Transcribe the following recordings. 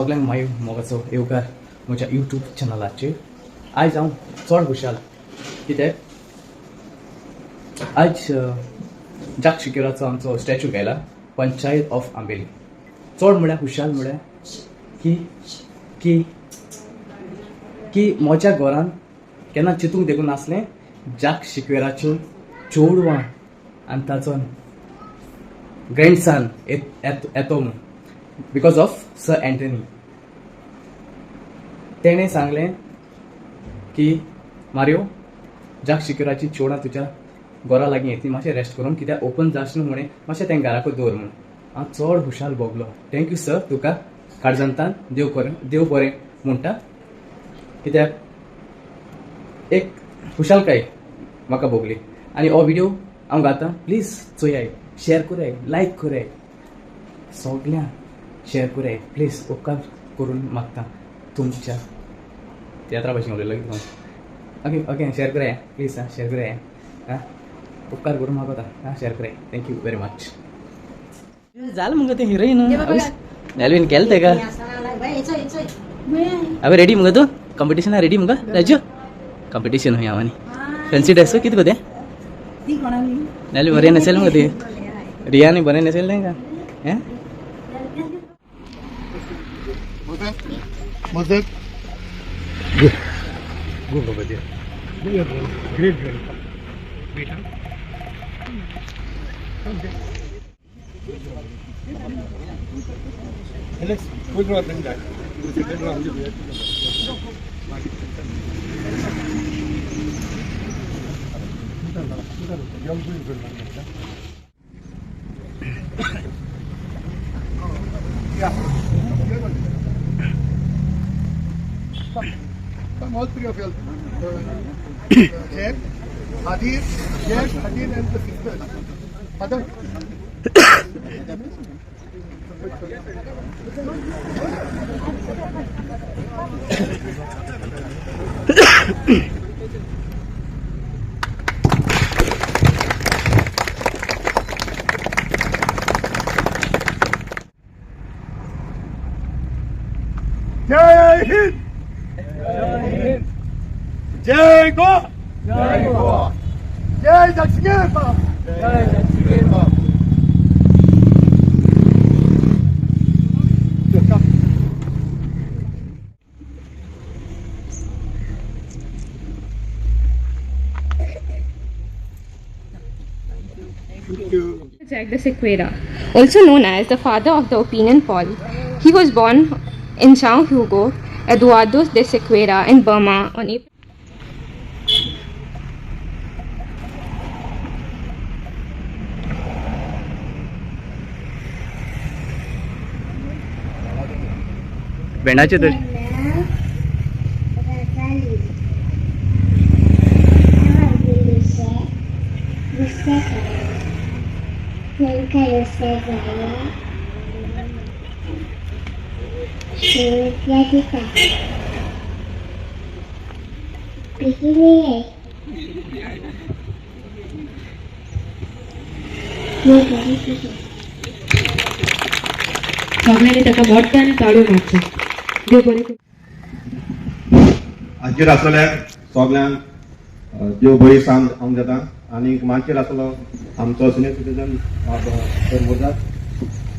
सगळ्यांक मागीर मोगाचो येवकार म्हज्या यूट्यूब चॅनलाचेर. आयज हांव चड खुशाल कित्याक आयज जाक शिकेराचो आमचो स्टॅच्यू गेला पंचायत ऑफ आंबेली. चड म्हळ्यार खुशाल म्हळ्यार की की की म्हज्या घरान केन्ना चिंतूंक देखून नासलें जाक शिकेराच्यो चोडवां आनी ताचो ग्रँडसन येतो म्हूण बिकॉज ऑफ सर एंटनी. तेणें सांगलें की मारियो जाक शिकेराची चोडां तुज्या घरा लागीं येतली मातशें रेस्ट करून कित्याक ओपन जावचें न्हू म्हणे मातशें तेंका घराकूच दवर म्हणून. हांव चड खुशाल भोगलो. थँक्यू सर तुका काळजांतान देव बरें म्हणटा कित्याक एक खुशालकाय म्हाका भोगली. आनी हो व्हिडिओ हांव घालतां प्लीज चोयाय शेअर कराय लायक कराय सगळ्यांक शेअर कराय प्लीज उपकार करून मागता तुमच्या तियात्रा भाशेन उलयलो ओके ओके शेअर कराय प्लीज शेअर कराय हां उपकार करून मागता हां शेअर कराय थँक्यू व्हेरी मच. जालें मुगो तें हिरोईन एलवीन केलें तेका हांवें रेडी मुगो तूं कॉम्पिटिशना रेडी मुगो राजू कॉम्पिटिशन हूंय हांव आनी फॅन्सी ड्रेस कितें गो तें नाल्यार बरें नसेल मुगो ती रियानी बरें नसेल तेंका हें Mozart. Good over there. Great. Alex, we'll go up and back. Yeah. Come all three of you. Jack, Hadid and the sister. Father. Jai Hind! Jai Go! Jai Go! Jai Jakshigepa! Jai Jakshigepa! Jack the Sequeira, also known as the father of the opinion poll. He was born in São Hugo, Eduardo de Sequeira in Burma on April. बेंडाचे तरी सगळ्यांनी ताका मोठ्यान ताळयो मारता. देव बरें करूं. हाचेर आसलेल्या सगळ्यांक देव बळी सांग हांव जाता आनी मागचेर आसलो आमचो सिनियर सिटीजन सर मोजात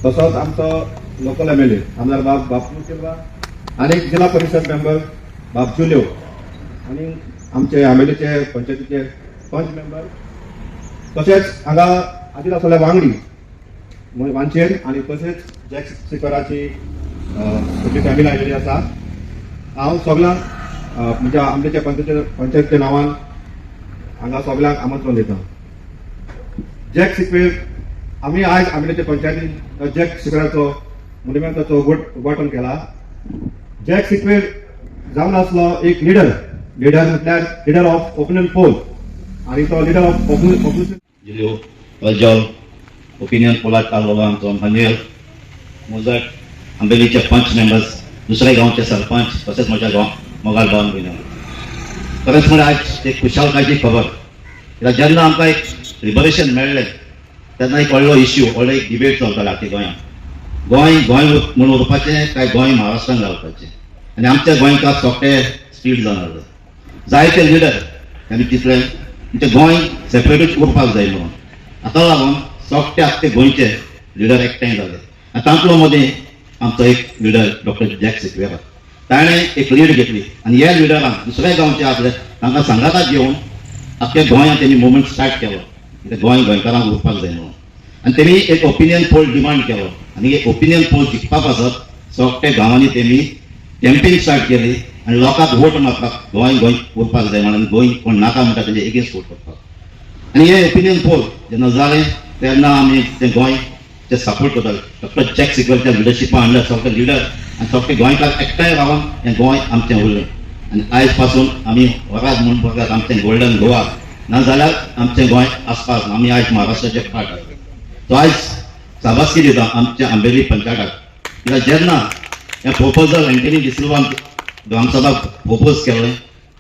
तसोच आमचो लोकल MLA आमदार बापू सिल्वा आनी जिल्हा परिषद मेंबर बाब जुल्यो आनी आमचे आंबेलीचे पंचायतीचे पंच मेंबर तशेंच हांगा हाचेर आसलेल्या वांगडी वांचेर आनी तशेंच जॅक शिकेराची सगळी फॅमिली आयिल्ली आसा. हांव सगळ्यांक म्हज्या आमच्या पंचायतीच्या नांवान हांगा सगळ्यांक आमंत्रण दिता. जॅक शिकेर आमी आयज आमच्या पंचायतीन जॅक शिकेराचो मोन्युमेंटाचो उद्घाटन केला. जॅक शिकेर जावन आसलो एक लिडर म्हटल्यार लिडर ऑफ ओपिनियन पोल आनी तो लिडर ऑफ पॉप्युलेशन वजल ओपिनियन पोलात कालोबा आमचो मान्युएल मोजाट आंबेलीचे 5 मेंबर्स दुसऱ्या गांवचे सरपंच तसेच म्हज्या मोगाल गांवान बीन खरेंच म्हळ्यार आयज एक खुशालकायची खबर कित्याक जेन्ना आमकां एक लिबरेशन मेळ्ळें तेन्ना एक व्हडलो इश्यू व्हडलो एक डिबेट चलतालो आख्या गोंयांत गोंय गोंय म्हणून उरपाचें काय गोंय महाराष्ट्रान घालपाचें आनी आमच्या गोंयकार सोगटे स्पीड जावन आसले. जायते लिडर तांणी चिंतलें म्हणजे गोंय सेपरेटूच उरपाक जाय म्हणून. हाका लागून सोगटे आख्खे गोंयचे लिडर एकठांय जाले. आनी तांतलो मदीं आमचो एक लिडर डॉक्टर जॅक सिक्वेरा. ताणें एक लीड घेतली आनी ह्या लिडरान दुसऱ्या गांवचे आसले तांकां सांगाताक घेवन आख्ख्या गोंयांत तेणी मुवमेंट स्टार्ट केलो. गोंय गोंयकारांक उरपाक जाय म्हणून. आनी तेणी एक ओपिनियन पोल डिमांड केलो आनी एक ओपिनियन पोल जिखपा पासत सोगटे गांवांनी तेणी कॅम्पेन स्टार्ट केली आनी लोकांक वोट मारपाक गोंय गोंय उरपाक जाय म्हणून गोंय कोण नाका म्हणटा तेजे एगेन्स्ट वोट करपाक. आनी हे ओपिनियन पोल जेन्ना जालें तेन्ना आमी ते गोंयचे सपोर्ट करताले. डॉक्टर जॅक सिक्वेराच्या लिडरशिपा अंडर सोगटे लिडर आनी सोगटे गोंयकार एकठांय रावन हें गोंय आमचें उरलें. आनी आयज पासून आमी वरात म्हणून बघात आमचें गोल्डन गोवा ना जाल्यार आमचें गोंय आसपास आमी आयज महाराष्ट्राचे पार्ट आसा. तो आयज शाबासकी दिता आमच्या अंबेली पंचायताक. कित्याक जेन्ना हें प्रोपोजल एंटनी डिसिल्वान ग्रामसभा प्रोपोज केलें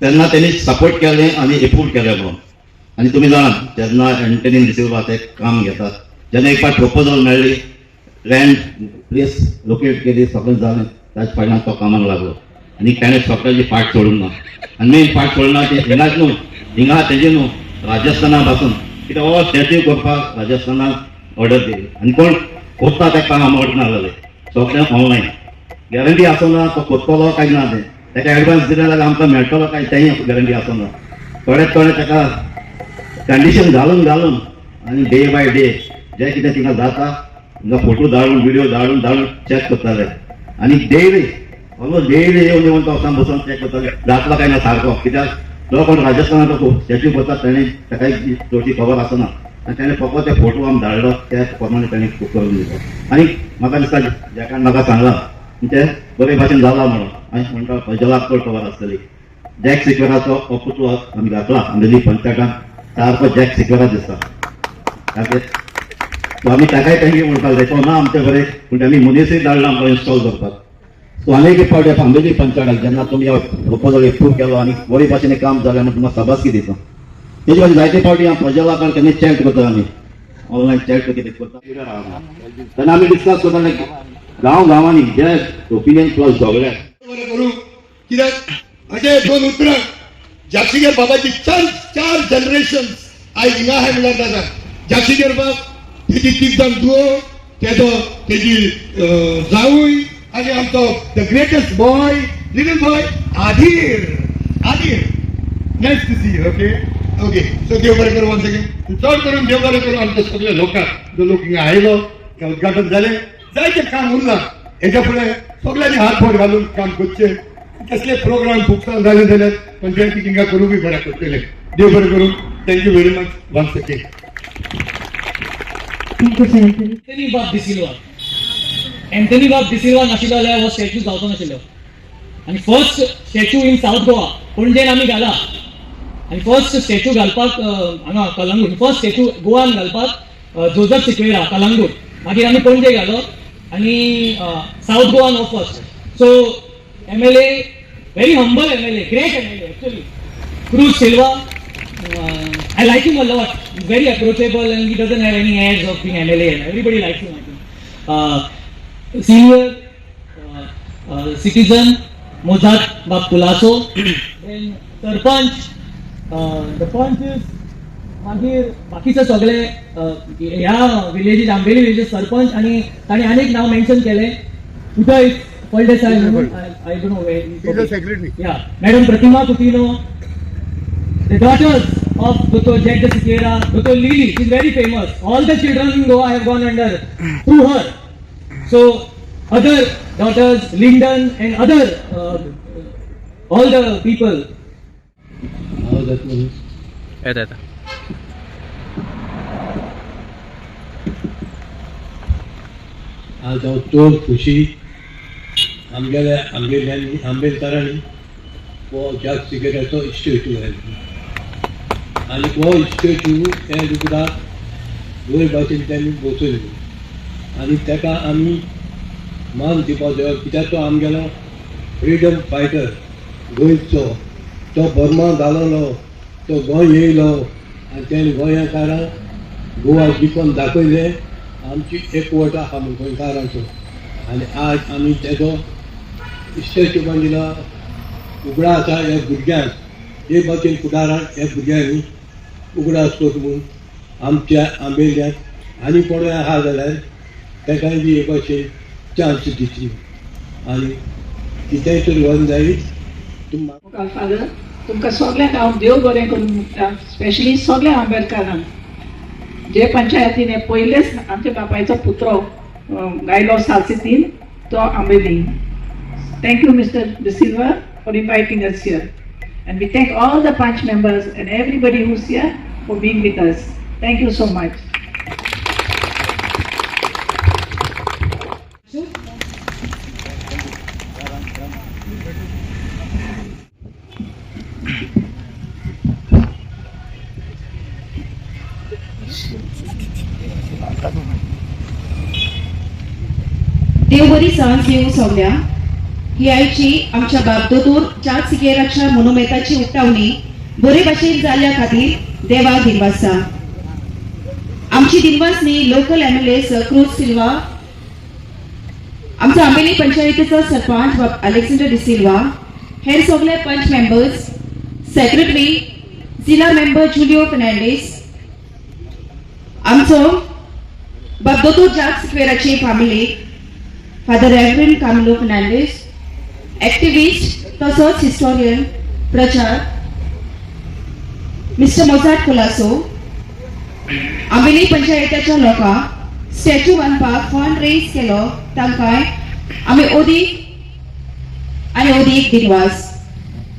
तेन्ना तेणी सपोर्ट केलें आनी एप्रूव केलें म्हणून. आनी तुमी जाणात जेन्ना एंटनी डिसिल्वा तें काम घेतात जेन्ना एक फावट प्रोपोजल मेळ्ळी लँड प्लेस लोकेट केली सगळें जालें ताचे फाटल्यान तो कामाक लागलो आनी ताणें सगळ्यांची फाट सोडूंक ना. आनी मेन फाट सोडना ती हिंगाच न्हू हिंगा तेजे न्हू राजस्थाना पासून कित्याक हो स्टॅच्यू करपाक राजस्थानाक ऑर्डर दिली आनी कोण कोत्ता तें काम ऑर्डर जालें सगळें ऑनलायन. गॅरंटी आसना तो कोत्तलो काय ना तें ताका एडवान्स दिलें जाल्यार आमकां मेळटलो काय तेंय गॅरंटी आसना. थोडे ताका कंडिशन घालून घालून आनी डे बाय डे जें कितें थिंगा जाता हिंगा फोटो धाडून व्हिडिओ धाडून चॅक करताले आनी डेली ऑलमोस्ट डेली येवन येवन तो वचून बसून चॅक करताले जातलो काय ना सारको. कित्याक जो कोण राजस्थानाक तो स्टॅच्यू करता ताणें ताका चडशी खबर आसना आनी ताणें फकत ते फोटो आमी धाडलो त्या प्रमाणे ताणें करून दिलो. आनी म्हाका दिसता जेकान म्हाका सांगलां म्हणजे बरे भाशेन जाला म्हणून आनी म्हणटा प्रजलाक चड खबर आसतली. जॅक सिक्वेराचो हो पुतळो आमी घातला अंबेली पंचायतान सारको जॅक सिक्वेरा दिसता. सो आमी ताकाय थँक्यू म्हणपाक जाय. तो ना आमचे बरें पूण आमी मनीसय धाडला आमकां इन्स्टॉल करपाक. सो आनीक एक फावट अंबेली पंचायताक जेन्ना तुमी हो प्रोपोजल एप्रूव केलो आनी बरे भाशेन काम जालें म्हणून तुमकां शाबासकी दिता. तेजे भाशेन जायते फावटी हांव प्रजलाक केन्ना चॅट करता आमी ऑनलायन चॅट कितें करता तेन्ना आमी डिस्कस करता गांव गांवांनी जे ओपिनियन प्लस सगळ्याक बरें करूं. कित्याक अशें दोन उतरां जापशिगर बाबाची चार जनरेशन आयज हिंगा आहाय म्हणल्यार जाता. जापशिगर बाब तेजी तीग जाण दुओ तेजी जावूय आनी आमचो the greatest boy little boy आधीर nice to see. Okay so देव बरें करूं वन्स अगेन. चड करून देव बरें करूं आमच्या सगळ्या लोकांक जो लोक हिंगा आयलो तें उद्घाटन जालें. जायतें काम उरलां हेच्या फुडें सगळ्यांनी हात बोट घालून काम करचें. कसले प्रोग्राम फुकसाण जाले जाल्यार पंचायतीक हिंगा करूंकय बरें पडटलें. देव बरें करूं. Thank you very much once again. Anthony बाब डिसिल्वा नाशिल्लो जाल्यार हो स्टॅच्यू जावचो नाशिल्लो. आनी first statue in south Goa पणजेन आमी घाला आनी फर्स्ट स्टॅच्यू घालपाक हांगा कलंगूट फर्स्ट स्टॅच्यू गोवान घालपाक जोझफ सिक्वेरा कलंगूट मागीर आमी पणजे घालो आनी सावथ गोवान हो first. So MLA very humble MLA, great MLA actually. Cruz Silva, I like him a lot. He's very approachable and he doesn't have any airs of being MLA and everybody likes him I think. Senior citizen Mozart Bab Pulaso, then Sarpanch, the Panch is मागीर बाकीचे सगळे ह्या villages Ambelim villages sarpanch आणि ताणें आनीक नांव mention केलें उदय Phaldesai I don't know where he's the secretary. Yeah, Madam Pratima Coutinho, the daughters of Dr. Jack de Sequeira, Dr. Lily, she's very famous. All the children in Goa have gone under through her. So other daughters, Lyndon and other all the people. How that means? येता आज हांव चड खुशी आमगेल्या आंबेडकरांनी हो jack सिक्वेराचो statue घालो आनी हो इस्टेच्यू त्या दुकडाक बरे भाशेन त्यांनी बसयलो आनी ताका आमी मान दिवपाक जाय. कित्याक तो आमगेलो फ्रिडम फायटर गोंयचो. तो बर्मा जालोलो तो गोंय येयलो आनी तेणें गोंयकारांक गोवा जिखोन दाखयलें आमची एकवट आहा म्हूण गोंयकारांचो. आणि आज आम्ही त्याचो स्टॅच्यू बांदिला उगडा आसा ह्या भुरग्यांक हे भाशेन फुडाराक ह्या भुरग्यांनी उगडास करून आमच्या आंबेल्यात आनी कोण आहा जाल्यार ताकाय बी हे भाशेन चान्स दितली आनी कितेंय तरी व्हरून जायत तुमकां फादर तुमकां सगळ्यांक हांव देव बरें करून मुगता स्पेशली सगळ्या आंबेडकरांक जे पंचायतीन हे पयलेच आमच्या बापायचो पुत्रो गायलो सालसेतीन तो Ambelim. Thank you, Mr. De Silva, for inviting us here. And we thank all the Punch members and everybody who's here for being with us. Thank you so much. देव बरी सांज येऊ सगळ्या ही आयची आमच्या बाबदोतोर चार सिकेराच्या मोनुमेंटाची उक्तावणी बरे भाशेन जाल्ल्या खातीर देवाक दिनवासा. आमची दिनवासनी लोकल MLA क्रूज सिल्वा, आमचा आंबेली पंचायतीचो सरपंच अलेक्झांडर डि सिल्वा, हेर सगळे पंच मेंबर्स, सेक्रेटरी, जिल्हा मेंबर जुलियो फर्नांडीस, आमचो बाबदोतोर चार सिकेराची family, father reverend Camilo Fernandes, activist तसोच हिस्टोरियन प्रचार मिस्टर मोजाट कुलासो, आंबेली पंचायतीच्या लोकांक स्टॅच्यू बांदपाक फंड रेज केलो तांकांय आमी ओदीक आनी ओदीक दिनवास.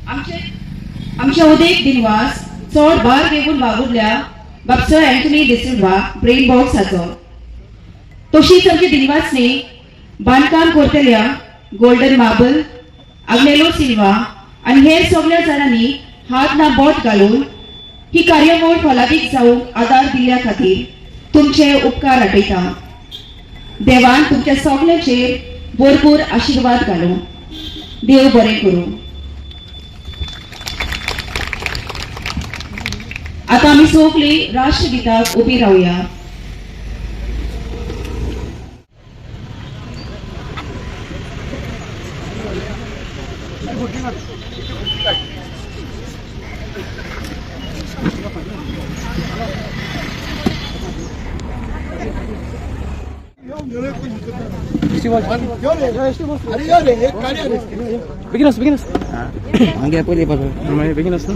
आमचे ओदीक दिनवास चड भार घेवन वावुरल्या बाबसो अँटनी डिसिल्वा ब्रेन बॉक्साचो. तशीच आमची दिनवासनी बांदकाम करतल्या गोल्डन मार्बल, आग्नेलो सिल्वा आणि हेर सगळ्या जाणांनी हात ना बोट घालून ही कार्यावळ फलादीक जावंक आदार दिल्ल्या खातीर तुमचे उपकार आठयता. देवान तुमच्या सगळ्यांचेर भरपूर आशीर्वाद घालूं. देव बरें करूं. आता आमी सगळीं राष्ट्रगीताक उबी रावया. Beginners. Angge pwede pa. May beginners na.